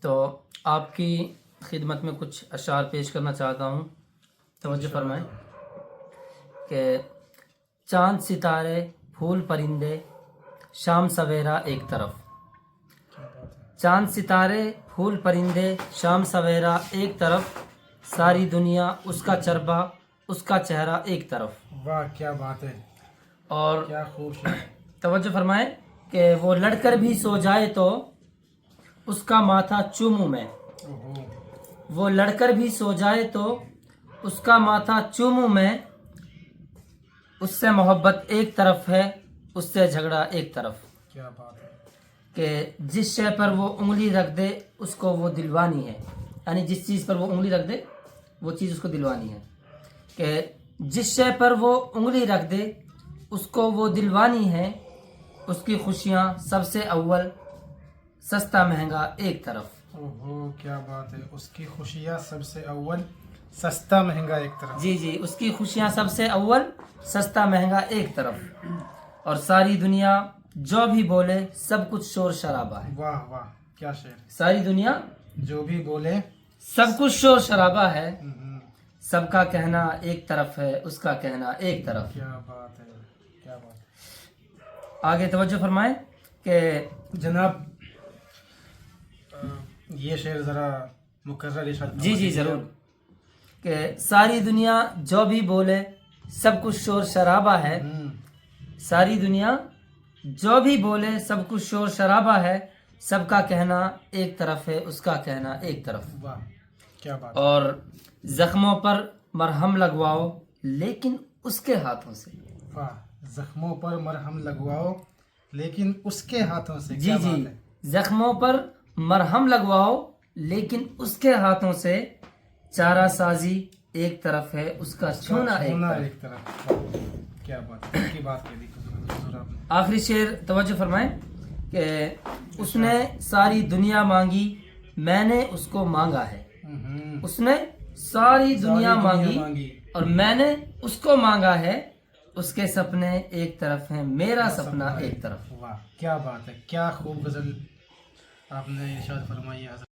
تو آپ کی خدمت میں کچھ اشعار پیش کرنا چاہتا ہوں، توجہ فرمائیں کہ چاند ستارے پھول پرندے شام سویرا ایک طرف، چاند ستارے پھول پرندے شام سویرا ایک طرف، ساری دنیا اس کا چربا اس کا چہرہ ایک طرف۔ واہ کیا بات ہے، اور کیا خوبصورت۔ توجہ فرمائیں کہ وہ لڑ کر بھی سو جائے تو اس کا ماتھا چوموں میں، وہ لڑ کر بھی سو جائے تو اس کا ماتھا چوموں میں، اس سے محبت ایک طرف ہے اس سے جھگڑا ایک طرف۔ کیا بات ہے، کہ جس شے پر وہ انگلی رکھ دے اس کو وہ دلوانی ہے، یعنی جس چیز پر وہ انگلی رکھ دے وہ چیز اس کو دلوانی ہے، کہ جس شے پر وہ انگلی رکھ دے اس کو وہ دلوانی ہے، اس کی خوشیاں سب سے اول سستا مہنگا ایک طرف۔ اوہو کیا بات ہے، اس کی خوشیاں سب سے اول سستا مہنگا ایک طرف۔ جی اس کی خوشیاں سب سے اول سستا مہنگا ایک طرف، اور ساری دنیا جو بھی بولے سب کچھ شور شرابہ ہے۔ واہ واہ کیا شعر، ساری دنیا جو بھی بولے سب کچھ شور شرابہ ہے، سب کا کہنا ایک طرف ہے اس کا کہنا ایک طرف۔ کیا بات ہے، کیا بات ہے۔ آگے توجہ فرمائیں کہ جناب یہ شعر ذرا مکرر ارشاد فرما جی دیجیے۔ ضرور، کہ ساری دنیا جو بھی بولے سب کچھ شور شرابہ ہے، ساری دنیا جو بھی بولے سب کچھ شور شرابہ ہے، سب کا کہنا ایک طرف ہے اس کا کہنا ایک طرف۔ واہ کیا بات، اور زخموں پر مرہم لگواؤ لیکن اس کے ہاتھوں سے۔ واہ زخموں پر مرہم لگواؤ لیکن اس کے ہاتھوں سے۔ جی زخموں پر مرہم لگواؤ لیکن اس کے ہاتھوں سے، چارہ سازی ایک طرف ہے اس کا چھونا ایک طرف۔ طرف۔ کیا بات ہے، کی بات کہہ دی حضور آپ نے۔ آخری شعر توجہ فرمائیں کہ اس نے ساری دنیا مانگی میں نے اس کو مانگا ہے، اس نے ساری دنیا مانگی اور میں نے اس کو مانگا ہے، اس کے سپنے ایک طرف ہیں میرا سپنا ایک طرف۔ واہ کیا بات ہے، کیا خوب غزل آپ نے ارشاد فرمائی ہے حضرت۔